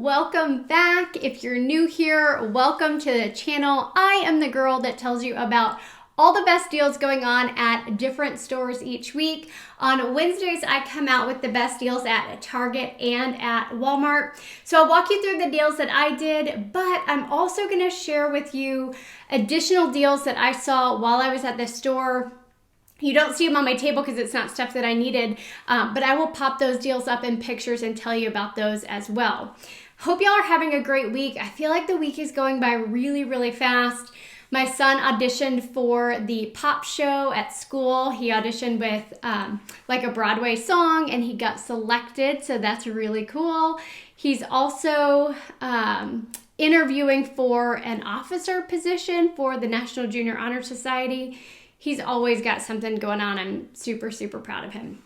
welcome back. If you're new here, welcome to the channel. I am the girl that tells you about all the best deals going on at different stores each week. On Wednesdays, I come out with the best deals at Target and at Walmart. So I'll walk you through the deals that I did, but I'm also gonna share with you additional deals that I saw while I was at the store. You don't see them on my table because it's not stuff that I needed, but I will pop those deals up in pictures and tell you about those as well. Hope y'all are having a great week. I feel like the week is going by really, really fast. My son auditioned for the pop show at school. He auditioned with like a Broadway song and he got selected, so that's really cool. He's also interviewing for an officer position for the National Junior Honor Society. He's always got something going on. I'm super, super proud of him.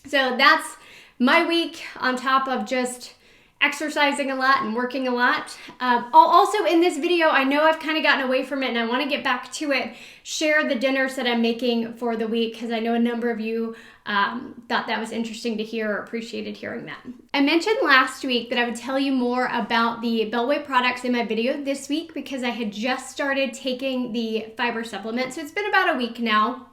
So that's my week on top of just exercising a lot and working a lot. I'll also in this video, I know I've kind of gotten away from it and I want to get back to it, share the dinners that I'm making for the week because I know a number of you thought that was interesting to hear or appreciated hearing that. I mentioned last week that I would tell you more about the Beltway products in my video this week because I had just started taking the fiber supplement. So it's been about a week now.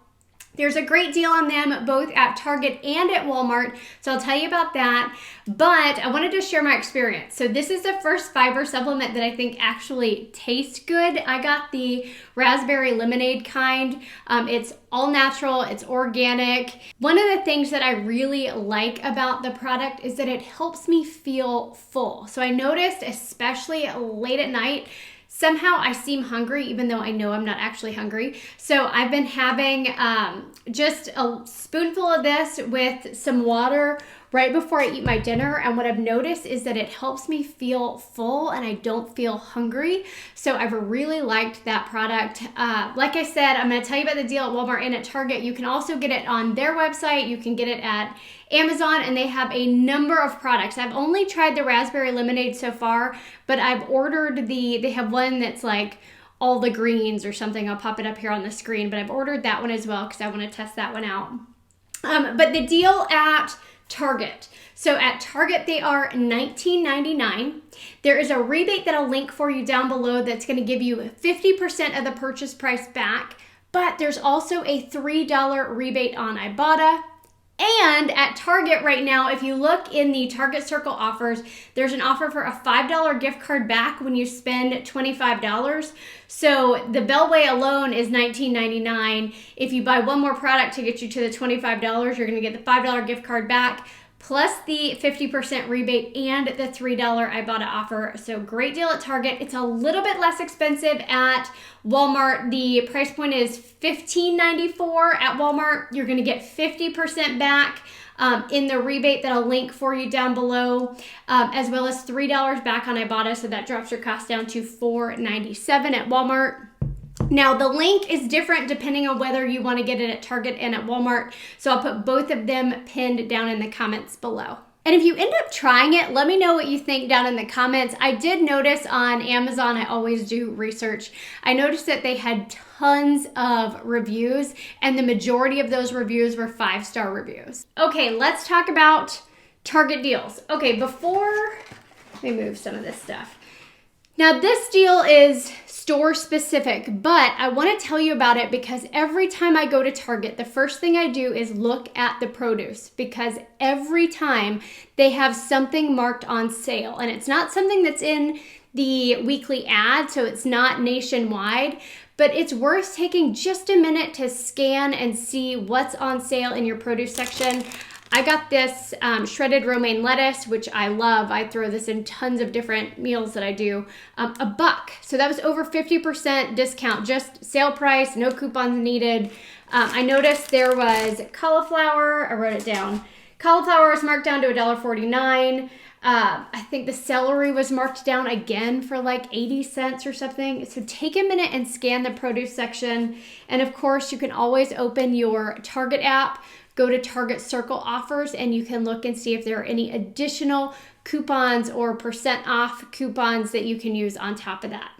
There's a great deal on them both at Target and at Walmart, so I'll tell you about that. But I wanted to share my experience. So this is the first fiber supplement that I think actually tastes good. I got the raspberry lemonade kind. It's all natural, it's organic. One of the things that I really like about the product is that it helps me feel full. So I noticed, especially late at night, somehow I seem hungry even though I know I'm not actually hungry. So I've been having just a spoonful of this with some water right before I eat my dinner, and what I've noticed is that it helps me feel full and I don't feel hungry. So I've really liked that product. Like I said, I'm going to tell you about the deal at Walmart and at Target. You can also get it on their website. You can get it at Amazon, and they have a number of products. I've only tried the raspberry lemonade so far, but I've ordered they have one that's like all the greens or something. I'll pop it up here on the screen, but I've ordered that one as well because I want to test that one out. But the deal at Target. So at Target, they are $19.99. There is a rebate that I'll link for you down below that's going to give you 50% of the purchase price back, but there's also a $3 rebate on Ibotta. And at Target right now, if you look in the Target Circle offers, there's an offer for a $5 gift card back when you spend $25. So the Beltway alone is $19.99. If you buy one more product to get you to the $25, you're going to get the $5 gift card back, plus the 50% rebate and the $3 Ibotta offer. So great deal at Target. It's a little bit less expensive at Walmart. The price point is $15.94 at Walmart. You're going to get 50% back in the rebate that I'll link for you down below, as well as $3 back on Ibotta. So that drops your cost down to $4.97 at Walmart. Now, the link is different depending on whether you want to get it at Target and at Walmart, so I'll put both of them pinned down in the comments below. And if you end up trying it, let me know what you think down in the comments. I did notice on Amazon, I always do research, I noticed that they had tons of reviews, and the majority of those reviews were 5-star reviews. Okay, let's talk about Target deals. Okay, let me move some of this stuff. Now, this deal is store specific, but I want to tell you about it because every time I go to Target, the first thing I do is look at the produce because every time they have something marked on sale, and it's not something that's in the weekly ad, so it's not nationwide, but it's worth taking just a minute to scan and see what's on sale in your produce section. I got this shredded romaine lettuce, which I love. I throw this in tons of different meals that I do. $1. So that was over 50% discount, just sale price, no coupons needed. I noticed there was cauliflower. I wrote it down. Cauliflower was marked down to $1.49. I think the celery was marked down again for like 80 cents or something. So take a minute and scan the produce section. And of course, you can always open your Target app, go to Target Circle offers, and you can look and see if there are any additional coupons or percent off coupons that you can use on top of that.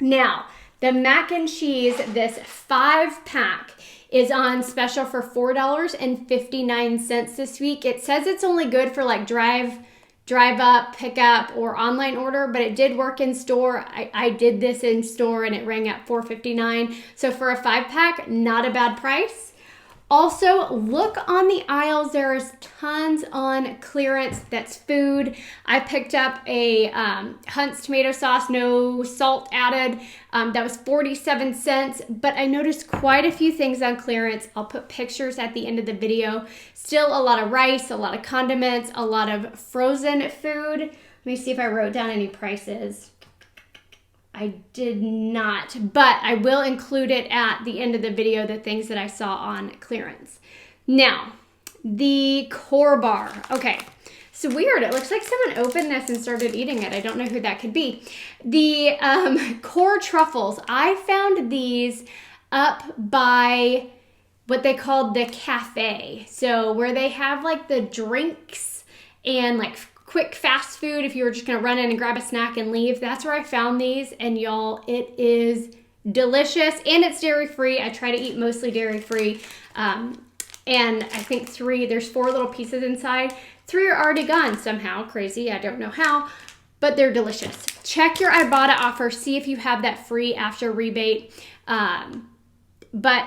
Now, the mac and cheese, this 5-pack, is on special for $4.59 this week. It says it's only good for like drive drive up, pick up, or online order, but it did work in store. I did this in store and it rang at $4.59. So for a 5-pack, not a bad price. Also, look on the aisles. There is tons on clearance. That's food. I picked up a Hunt's tomato sauce, no salt added. That was 47 cents, but I noticed quite a few things on clearance. I'll put pictures at the end of the video. Still a lot of rice, a lot of condiments, a lot of frozen food. Let me see if I wrote down any prices. I did not, but I will include it at the end of the video, the things that I saw on clearance. Now, the core bar. Okay, so weird. It looks like someone opened this and started eating it. I don't know who that could be. The core truffles. I found these up by what they called the cafe. So where they have like the drinks and like quick fast food if you were just gonna run in and grab a snack and leave. That's where I found these, and y'all, it is delicious and it's dairy free. I try to eat mostly dairy free, and I think there's 4 little pieces inside. 3 are already gone somehow, crazy, I don't know how, but they're delicious. Check your Ibotta offer, see if you have that free after rebate, but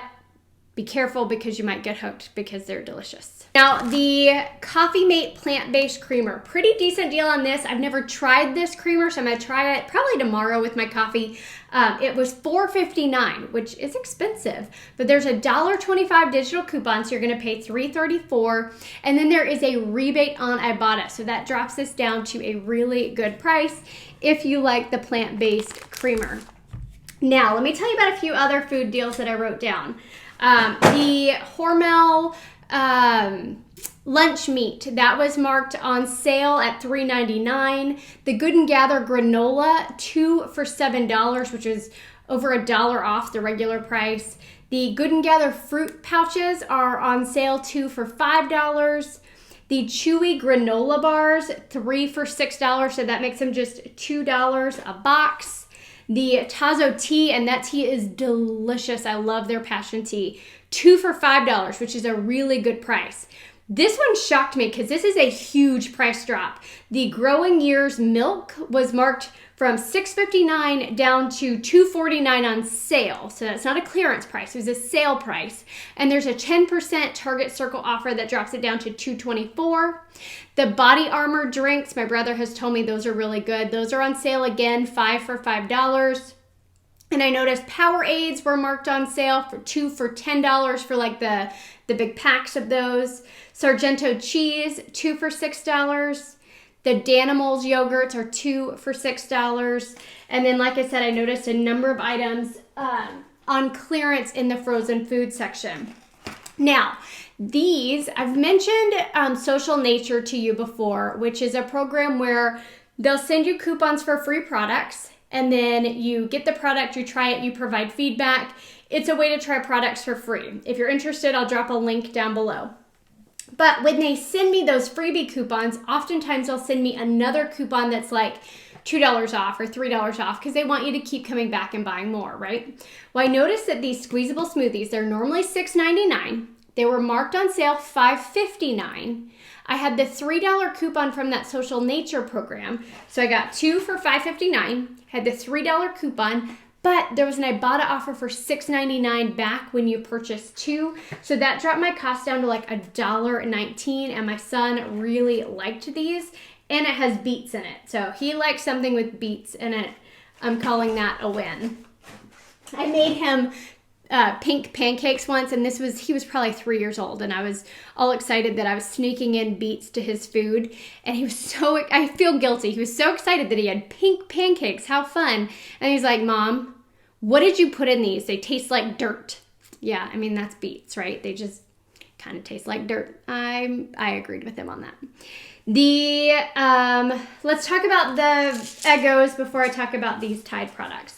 be careful because you might get hooked because they're delicious. Now, the Coffee Mate plant-based creamer. Pretty decent deal on this. I've never tried this creamer, so I'm gonna try it probably tomorrow with my coffee. It was $4.59, which is expensive, but there's a $1.25 digital coupon, so you're gonna pay $3.34, and then there is a rebate on Ibotta, so that drops this down to a really good price if you like the plant-based creamer. Now, let me tell you about a few other food deals that I wrote down. The Hormel lunch meat, that was marked on sale at $3.99. The Good and Gather granola, 2 for $7, which is over $1 off the regular price. The Good and Gather fruit pouches are on sale, 2 for $5. The Chewy granola bars, 3 for $6, so that makes them just $2 a box. The Tazo tea, and that tea is delicious. I love their passion tea. 2 for $5, which is a really good price. This one shocked me because this is a huge price drop. The Growing Years milk was marked from $6.59 down to $2.49 on sale. So that's not a clearance price, it was a sale price. And there's a 10% Target Circle offer that drops it down to $2.24. The Body Armor drinks, my brother has told me those are really good. Those are on sale again, 5 for $5. And I noticed Powerades were marked on sale for 2 for $10 for like the big packs of those. Sargento cheese, 2 for $6. The Danimals yogurts are 2 for $6. And then, like I said, I noticed a number of items on clearance in the frozen food section. Now, these, I've mentioned Social Nature to you before, which is a program where they'll send you coupons for free products, and then you get the product, you try it, you provide feedback. It's a way to try products for free. If you're interested, I'll drop a link down below. But when they send me those freebie coupons, oftentimes they'll send me another coupon that's like $2 off or $3 off because they want you to keep coming back and buying more, right? Well, I noticed that these squeezable smoothies, they're normally $6.99. They were marked on sale $5.59. I had the $3 coupon from that Social Nature program, so I got 2 for $5.59, had the $3 coupon, but there was an Ibotta offer for $6.99 back when you purchased 2. So that dropped my cost down to like $1.19, and my son really liked these, and it has beets in it. So he likes something with beets in it. I'm calling that a win. I made him pink pancakes once, and he was probably 3 years old, and I was all excited that I was sneaking in beets to his food, and he was I feel guilty. He was so excited that he had pink pancakes. How fun. And he's like, Mom, what did you put in these? They taste like dirt. Yeah, I mean, that's beets, right? They just kind of taste like dirt. I agreed with him on that. Let's talk about the Eggos before I talk about these Tide products.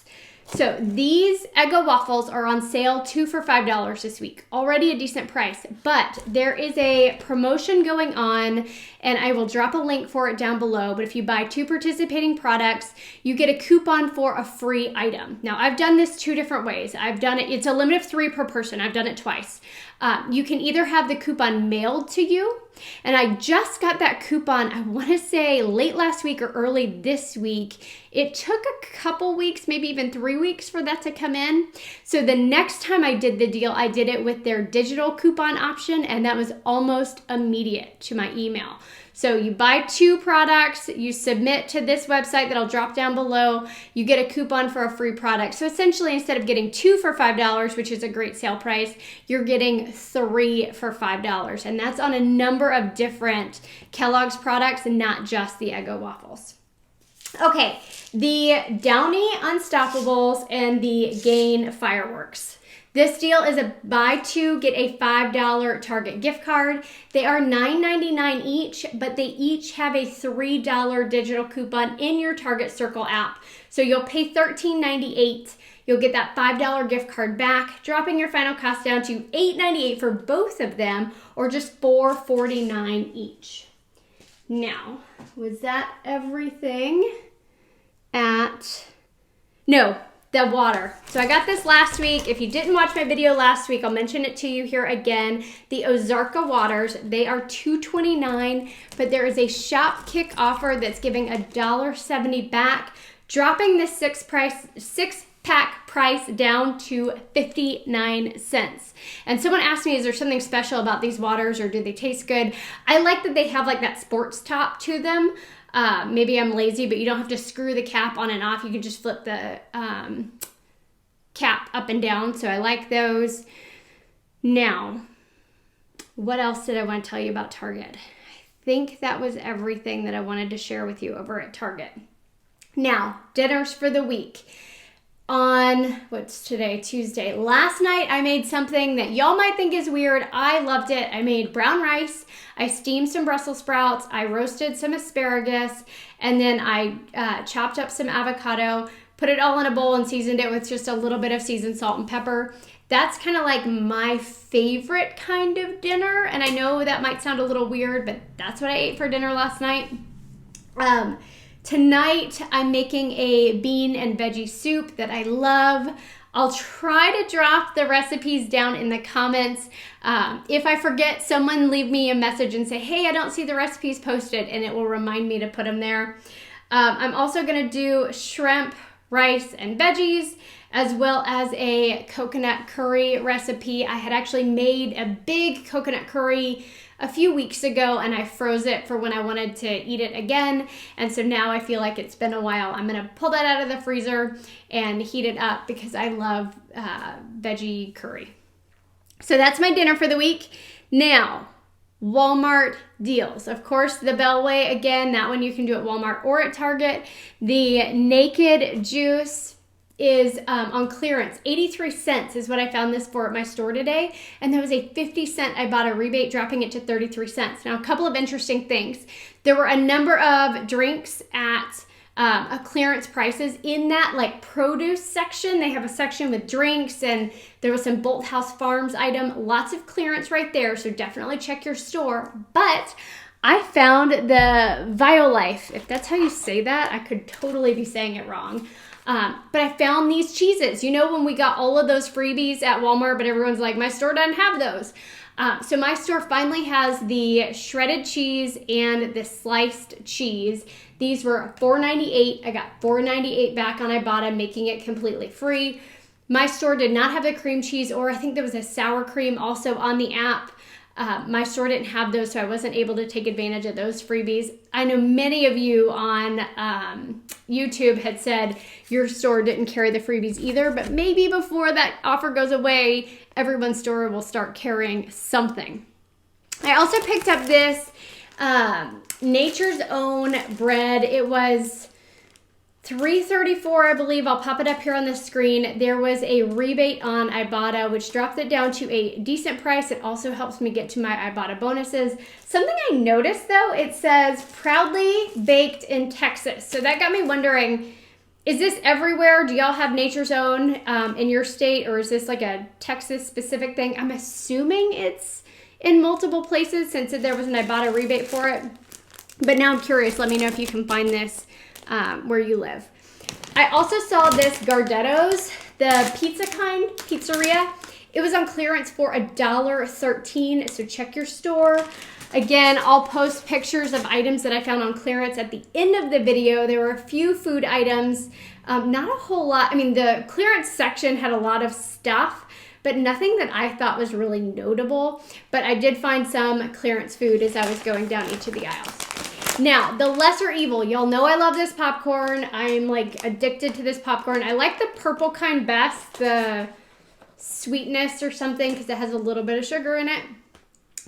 So these Eggo waffles are on sale 2 for $5 this week. Already a decent price, but there is a promotion going on, and I will drop a link for it down below. But if you buy 2 participating products, you get a coupon for a free item. Now, I've done this 2 different ways. I've done it, it's a limit of 3 per person. I've done it twice. You can either have the coupon mailed to you, And I just got that coupon, I want to say late last week or early this week. It took a couple weeks, maybe even 3 weeks for that to come in. So the next time I did the deal, I did it with their digital coupon option, and that was almost immediate to my email. So you buy 2 products, you submit to this website that I'll drop down below, you get a coupon for a free product. So essentially, instead of getting 2 for $5, which is a great sale price, you're getting 3 for $5. And that's on a number of different Kellogg's products and not just the Eggo waffles. Okay, the Downy Unstoppables and the Gain Fireworks. This deal is a buy 2, get a $5 Target gift card. They are $9.99 each, but they each have a $3 digital coupon in your Target Circle app. So you'll pay $13.98. You'll get that $5 gift card back, dropping your final cost down to $8.98 for both of them, or just $4.49 each. Now, was that everything No, the water. So I got this last week. If you didn't watch my video last week, I'll mention it to you here again. The Ozarka waters, they are $2.29, but there is a shop kick offer that's giving $1.70 back, dropping this six-pack price down to 59 cents. And someone asked me, is there something special about these waters or do they taste good? I like that they have like that sports top to them. Maybe I'm lazy, but you don't have to screw the cap on and off. You can just flip the cap up and down. So I like those. Now, what else did I want to tell you about Target? I think that was everything that I wanted to share with you over at Target. Now, dinners for the week. On, what's today, Tuesday. Last night I made something that y'all might think is weird. I loved it. I made brown rice. I steamed some Brussels sprouts. I roasted some asparagus. And then I chopped up some avocado, put it all in a bowl and seasoned it with just a little bit of seasoned salt and pepper. That's kind of like my favorite kind of dinner. And I know that might sound a little weird, but that's what I ate for dinner last night. Tonight, I'm making a bean and veggie soup that I love. I'll try to drop the recipes down in the comments. If I forget, someone leave me a message and say, hey, I don't see the recipes posted, and it will remind me to put them there. I'm also gonna do shrimp, rice, and veggies, as well as a coconut curry recipe. I had actually made a big coconut curry a few weeks ago, and I froze it for when I wanted to eat it again. And so now I feel like it's been a while. I'm gonna pull that out of the freezer and heat it up because I love veggie curry. So that's my dinner for the week. Now, Walmart deals. Of course, the Beltway, again, that one you can do at Walmart or at Target. The Naked Juice is on clearance. 83 cents is what I found this for at my store today. And there was a 50-cent, I bought a rebate, dropping it to 33 cents. Now, a couple of interesting things. There were a number of drinks at a clearance prices in that like produce section. They have a section with drinks, and there was some Bolt House Farms item, lots of clearance right there. So definitely check your store. But I found the Violife, if that's how you say that, I could totally be saying it wrong. But I found these cheeses. You know when we got all of those freebies at Walmart, but everyone's like, my store doesn't have those. So my store finally has the shredded cheese and the sliced cheese. These were $4.98. I got $4.98 back on Ibotta, making it completely free. My store did not have the cream cheese, or I think there was a sour cream also on the app. My store didn't have those, so I wasn't able to take advantage of those freebies. I know many of you on YouTube had said your store didn't carry the freebies either, but maybe before that offer goes away, everyone's store will start carrying something. I also picked up this Nature's Own bread. It was $3.34, I believe. I'll pop it up here on the screen. There was a rebate on Ibotta, which dropped it down to a decent price. It also helps me get to my Ibotta bonuses. Something I noticed though, it says proudly baked in Texas. So that got me wondering, is this everywhere? Do y'all have Nature's Own in your state, or is this like a Texas specific thing? I'm assuming it's in multiple places since there was an Ibotta rebate for it. But now I'm curious. Let me know if you can find this where you live. I also saw this Gardetto's, the pizza kind, pizzeria. It was on clearance for $1.13, so check your store. Again, I'll post pictures of items that I found on clearance at the end of the video. There were a few food items, not a whole lot. I mean, the clearance section had a lot of stuff, but nothing that I thought was really notable. But I did find some clearance food as I was going down each of the aisles. Now, the lesser evil. Y'all know I love this popcorn. I'm like addicted to this popcorn. I like the purple kind best, the sweetness or something, because it has a little bit of sugar in it.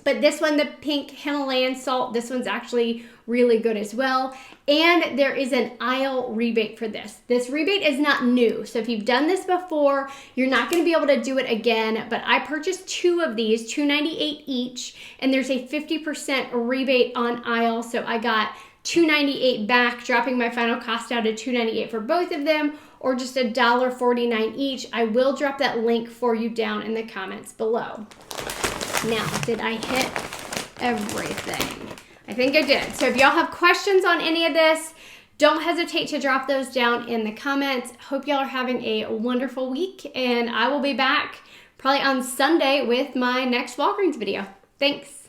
But this one, the pink Himalayan salt, this one's actually really good as well. And there is an aisle rebate for this. This rebate is not new. So if you've done this before, you're not going to be able to do it again. But I purchased 2 of these, $2.98 each. And there's a 50% rebate on aisle. So I got $2.98 back, dropping my final cost down to $2.98 for both of them, or just $1.49 each. I will drop that link for you down in the comments below. Now, did I hit everything? I think I did. So if y'all have questions on any of this, don't hesitate to drop those down in the comments. Hope y'all are having a wonderful week, and I will be back probably on Sunday with my next Walgreens video. Thanks.